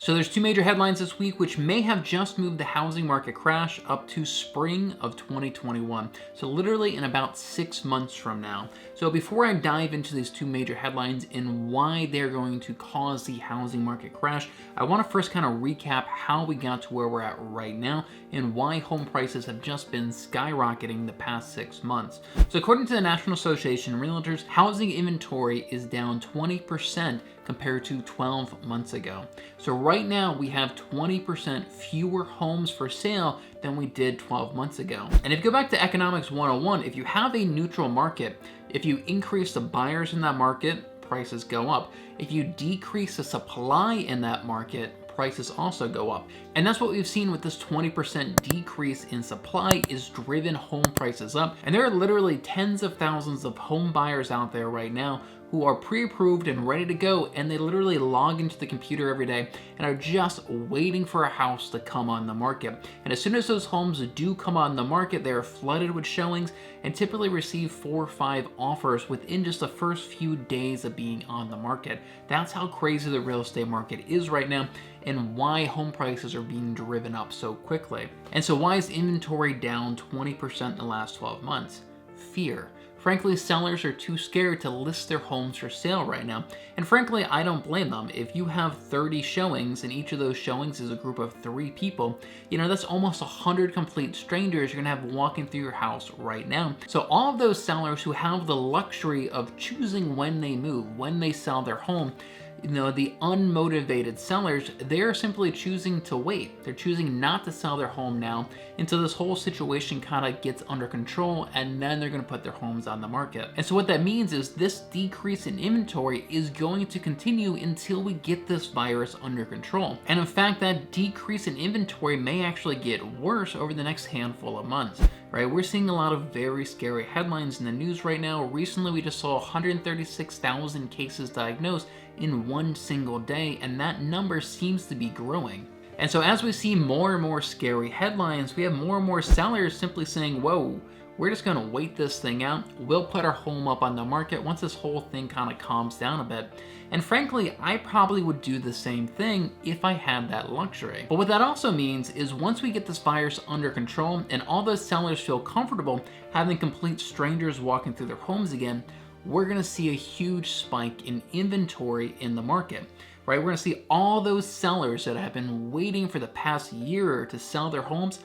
So there's two major headlines this week which may have just moved the housing market crash up to spring of 2021. So literally in about 6 months from now. So before I dive into these two major headlines and why they're going to cause the housing market crash, I want to first kind of recap how we got to where we're at right now and why home prices have just been skyrocketing the past 6 months. So according to the National Association of Realtors, housing inventory is down 20% compared to 12 months ago. So right now we have 20% fewer homes for sale than we did 12 months ago. And if you go back to Economics 101, if you have a neutral market, if you increase the buyers in that market, prices go up. If you decrease the supply in that market, prices also go up. And that's what we've seen with this 20% decrease in supply is driven home prices up. And there are literally tens of thousands of home buyers out there right now who are pre-approved and ready to go, and they literally log into the computer every day and are just waiting for a house to come on the market. And as soon as those homes do come on the market, they are flooded with showings and typically receive 4 or 5 offers within just the first few days of being on the market. That's how crazy the real estate market is right now and why home prices are being driven up so quickly. And so why is inventory down 20% in the last 12 months? Fear. Frankly, sellers are too scared to list their homes for sale right now. And frankly, I don't blame them. If you have 30 showings and each of those showings is a group of 3 people, that's almost 100 complete strangers you're gonna have walking through your house right now. So all of those sellers who have the luxury of choosing when they move, when they sell their home, the unmotivated sellers, they're simply choosing to wait. They're choosing not to sell their home now until this whole situation kind of gets under control, and then they're going to put their homes on the market. And so what that means is this decrease in inventory is going to continue until we get this virus under control. And in fact, that decrease in inventory may actually get worse over the next handful of months. Right, we're seeing a lot of very scary headlines in the news right now. Recently, we just saw 136,000 cases diagnosed in one single day, and that number seems to be growing. And so as we see more and more scary headlines, we have more and more sellers simply saying, whoa, we're just gonna wait this thing out. We'll put our home up on the market once this whole thing kind of calms down a bit. And frankly, I probably would do the same thing if I had that luxury. But what that also means is once we get this virus under control and all those sellers feel comfortable having complete strangers walking through their homes again, we're gonna see a huge spike in inventory in the market. Right, we're gonna see all those sellers that have been waiting for the past year to sell their homes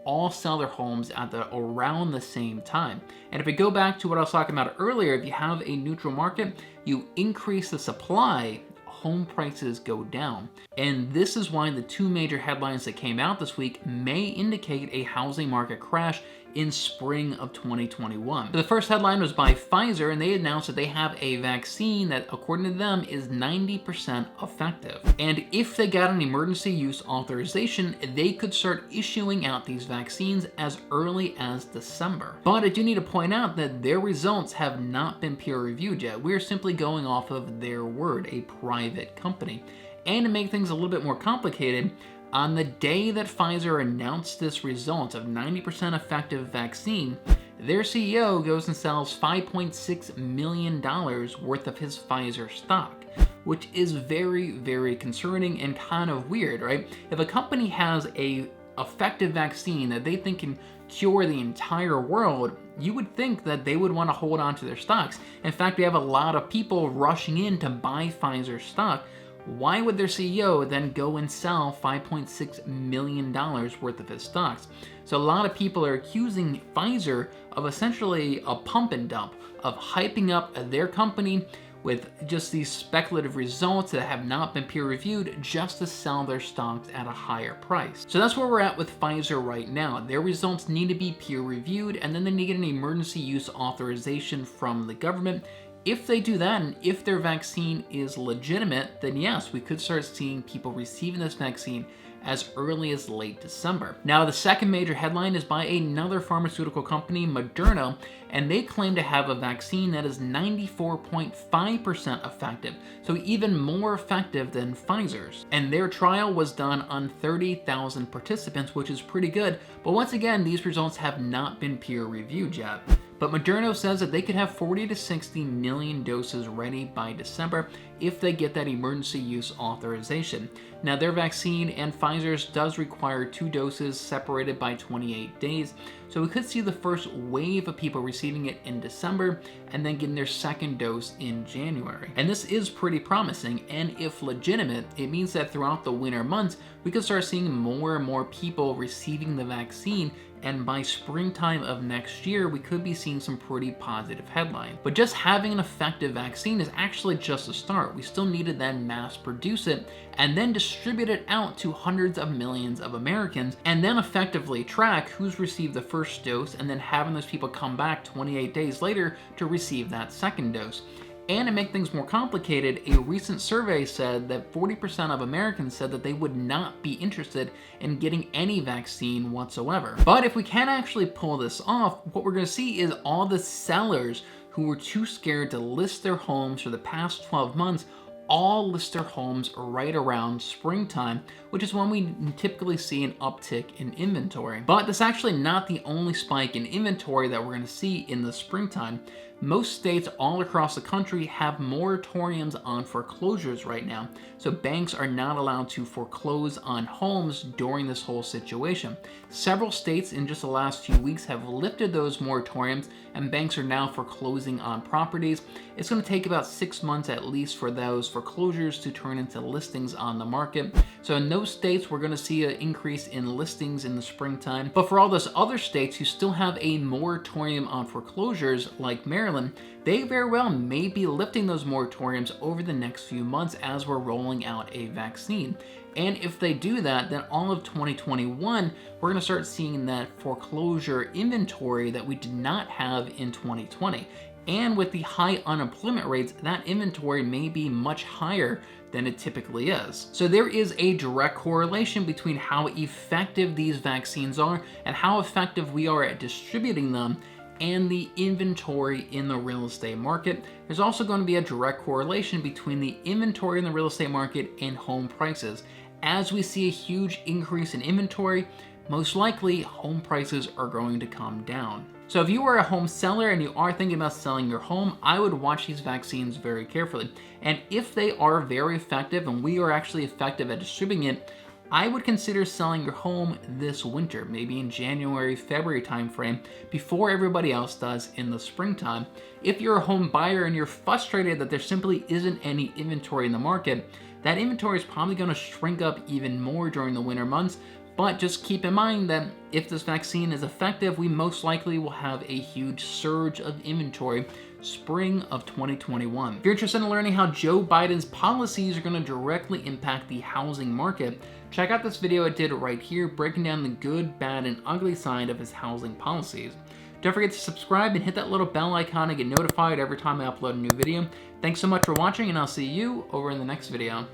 all sell their homes at around the same time. And if we go back to what I was talking about earlier, if you have a neutral market, you increase the supply, home prices go down. And this is why the two major headlines that came out this week may indicate a housing market crash in spring of 2021. The first headline was by Pfizer, and they announced that they have a vaccine that, according to them, is 90% effective. And if they got an emergency use authorization, they could start issuing out these vaccines as early as December. But I do need to point out that their results have not been peer-reviewed yet. We're simply going off of their word, a private company. And to make things a little bit more complicated, on the day that Pfizer announced this result of 90% effective vaccine, their CEO goes and sells $5.6 million worth of his Pfizer stock, which is very, very concerning and kind of weird, right? If a company has a effective vaccine that they think can cure the entire world, you would think that they would want to hold on to their stocks. In fact, we have a lot of people rushing in to buy Pfizer stock. Why would their CEO then go and sell $5.6 million worth of his stocks? So a lot of people are accusing Pfizer of essentially a pump and dump, of hyping up their company with just these speculative results that have not been peer-reviewed just to sell their stocks at a higher price. So that's where we're at with Pfizer right now. Their results need to be peer-reviewed, and then they need to get an emergency use authorization from the government. If they do that, and if their vaccine is legitimate, then yes, we could start seeing people receiving this vaccine as early as late December. Now, the second major headline is by another pharmaceutical company, Moderna, and they claim to have a vaccine that is 94.5% effective, so even more effective than Pfizer's. And their trial was done on 30,000 participants, which is pretty good, but once again, these results have not been peer-reviewed yet. But Moderna says that they could have 40 to 60 million doses ready by December if they get that emergency use authorization. Now, their vaccine and Pfizer's does require 2 doses separated by 28 days, so we could see the first wave of people receiving it in December and then getting their second dose in January. And this is pretty promising, and if legitimate, it means that throughout the winter months, we could start seeing more and more people receiving the vaccine, and by springtime of next year, we could be seeing some pretty positive headlines. But just having an effective vaccine is actually just a start. We still need to then mass produce it and then distribute it out to hundreds of millions of Americans, and then effectively track who's received the first dose and then having those people come back 28 days later to receive that second dose. And to make things more complicated, a recent survey said that 40% of Americans said that they would not be interested in getting any vaccine whatsoever. But if we can actually pull this off, what we're going to see is all the sellers who were too scared to list their homes for the past 12 months all list their homes right around springtime, which is when we typically see an uptick in inventory. But that's actually not the only spike in inventory that we're going to see in the springtime. Most states all across the country have moratoriums on foreclosures right now, so banks are not allowed to foreclose on homes during this whole situation. Several states in just the last few weeks have lifted those moratoriums, and banks are now foreclosing on properties. It's going to take about 6 months at least for those foreclosures to turn into listings on the market. So in those states, we're going to see an increase in listings in the springtime. But for all those other states who still have a moratorium on foreclosures, like Maryland, they very well may be lifting those moratoriums over the next few months as we're rolling out a vaccine. And if they do that, then all of 2021, we're going to start seeing that foreclosure inventory that we did not have in 2020. And with the high unemployment rates, that inventory may be much higher than it typically is. So there is a direct correlation between how effective these vaccines are and how effective we are at distributing them and the inventory in the real estate market. There's also going to be a direct correlation between the inventory in the real estate market and home prices. As we see a huge increase in inventory, most likely home prices are going to come down. So if you are a home seller and you are thinking about selling your home, I would watch these vaccines very carefully. And if they are very effective and we are actually effective at distributing it, I would consider selling your home this winter, maybe in January, February timeframe, before everybody else does in the springtime. If you're a home buyer and you're frustrated that there simply isn't any inventory in the market, that inventory is probably going to shrink up even more during the winter months. But just keep in mind that if this vaccine is effective, we most likely will have a huge surge of inventory spring of 2021. If you're interested in learning how Joe Biden's policies are going to directly impact the housing market, check out this video I did right here breaking down the good, bad, and ugly side of his housing policies. Don't forget to subscribe and hit that little bell icon to get notified every time I upload a new video. Thanks so much for watching, and I'll see you over in the next video.